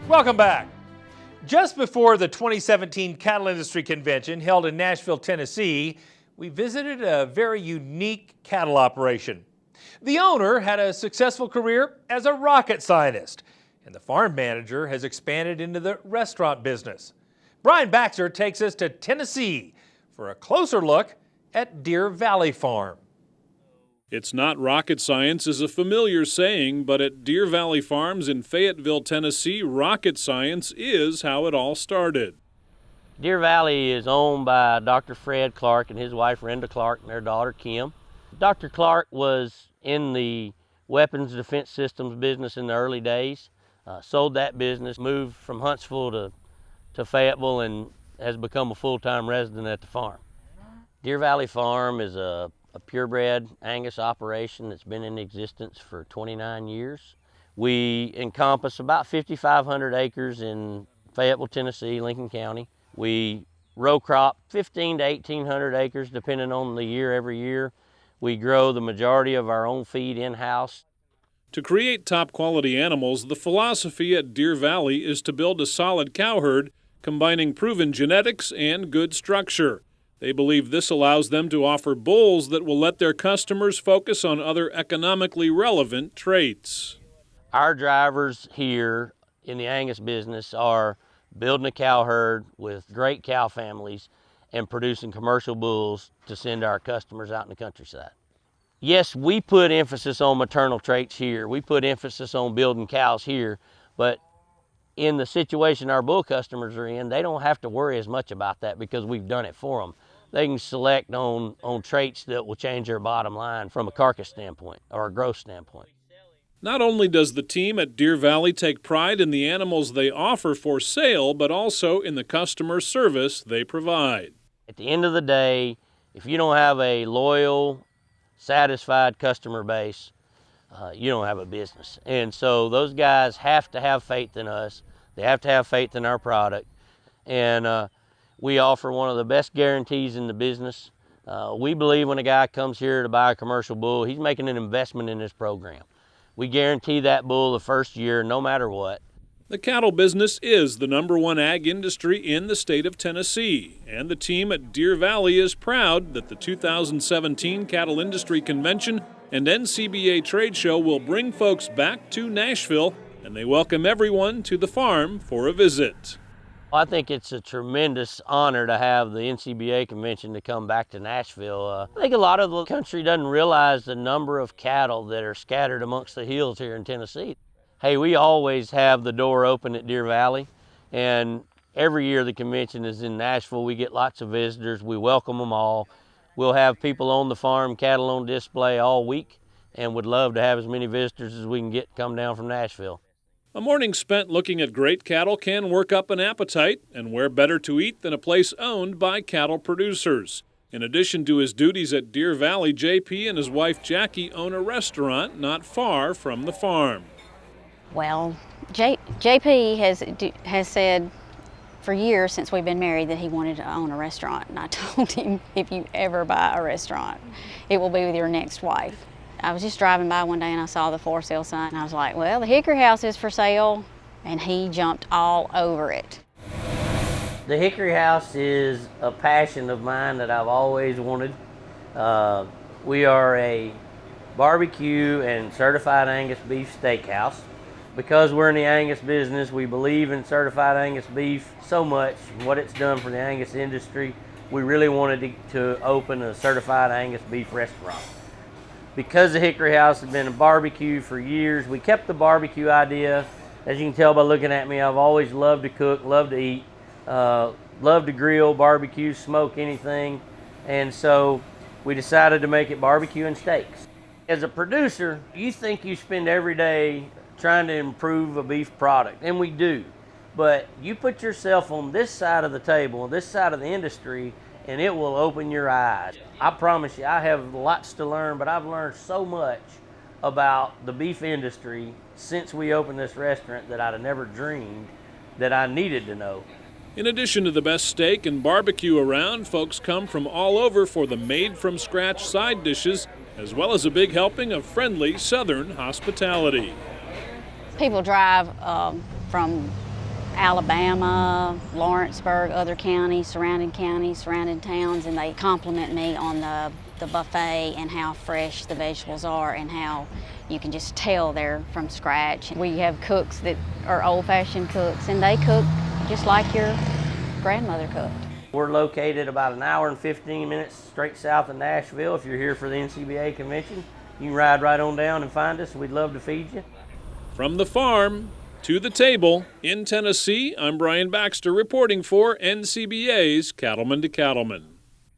Welcome back. Just before the 2017 Cattle Industry Convention held in Nashville, Tennessee, we visited a very unique cattle operation. The owner had a successful career as a rocket scientist, and the farm manager has expanded into the restaurant business. Brian Baxter takes us to Tennessee for a closer look at Deer Valley Farm. It's not rocket science is a familiar saying, but at Deer Valley Farms in Fayetteville, Tennessee, rocket science is how it all started. Deer Valley is owned by Dr. Fred Clark and his wife Renda Clark and their daughter Kim. Dr. Clark was in the weapons defense systems business in the early days, sold that business, moved from Huntsville to Fayetteville, and has become a full-time resident at the farm. Deer Valley Farm is a purebred Angus operation that's been in existence for 29 years. We encompass about 5,500 acres in Fayetteville, Tennessee, Lincoln County. We row crop 1,500 to 1,800 acres depending on the year every year. We grow the majority of our own feed in-house. To create top quality animals, the philosophy at Deer Valley is to build a solid cow herd, combining proven genetics and good structure. They believe this allows them to offer bulls that will let their customers focus on other economically relevant traits. Our drivers here in the Angus business are building a cow herd with great cow families and producing commercial bulls to send to our customers out in the countryside. Yes, we put emphasis on maternal traits here. We put emphasis on building cows here, but in the situation our bull customers are in, they don't have to worry as much about that because we've done it for them. They can select on traits that will change their bottom line from a carcass standpoint or a growth standpoint. Not only does the team at Deer Valley take pride in the animals they offer for sale, but also in the customer service they provide. At the end of the day, if you don't have a loyal, satisfied customer base, you don't have a business. And so those guys have to have faith in us. They have to have faith in our product. And we offer one of the best guarantees in the business. We believe when a guy comes here to buy a commercial bull, he's making an investment in this program. We guarantee that bull the first year, no matter what. The cattle business is the #1 ag industry in the state of Tennessee, and the team at Deer Valley is proud that the 2017 Cattle Industry Convention and NCBA trade show will bring folks back to Nashville, and they welcome everyone to the farm for a visit. I think it's a tremendous honor to have the NCBA convention to come back to Nashville. I think a lot of the country doesn't realize the number of cattle that are scattered amongst the hills here in Tennessee. Hey, we always have the door open at Deer Valley, and every year the convention is in Nashville. We get lots of visitors. We welcome them all. We'll have people on the farm, cattle on display all week, and would love to have as many visitors as we can get come down from Nashville. A morning spent looking at great cattle can work up an appetite, and where better to eat than a place owned by cattle producers. In addition to his duties at Deer Valley, JP and his wife Jackie own a restaurant not far from the farm. Well, JP has said for years since we've been married that he wanted to own a restaurant, and I told him, if you ever buy a restaurant, it will be with your next wife. I was just driving by one day and I saw the for sale sign, and I was like, well, the Hickory House is for sale, and he jumped all over it. The Hickory House is a passion of mine that I've always wanted. We are a barbecue and certified Angus beef steakhouse. Because we're in the Angus business, we believe in certified Angus beef so much, what it's done for the Angus industry, we really wanted to open a certified Angus beef restaurant. Because the Hickory House has been a barbecue for years, we kept the barbecue idea. As you can tell by looking at me, I've always loved to cook, loved to eat, love to grill, barbecue, smoke anything. And so we decided to make it barbecue and steaks. As a producer, you think you spend every day trying to improve a beef product, and we do. But you put yourself on this side of the table, this side of the industry, and it will open your eyes. I promise you, I have lots to learn, but I've learned so much about the beef industry since we opened this restaurant that I'd have never dreamed that I needed to know. In addition to the best steak and barbecue around, folks come from all over for the made-from-scratch side dishes, as well as a big helping of friendly Southern hospitality. People drive from Alabama, Lawrenceburg, other counties, surrounding towns, and they compliment me on the buffet and how fresh the vegetables are and how you can just tell they're from scratch. We have cooks that are old-fashioned cooks, and they cook just like your grandmother cooked. We're located about an hour and 15 minutes straight south of Nashville. If you're here for the NCBA convention, you can ride right on down and find us. We'd love to feed you. From the farm to the table in Tennessee, I'm Brian Baxter reporting for NCBA's Cattleman to Cattlemen.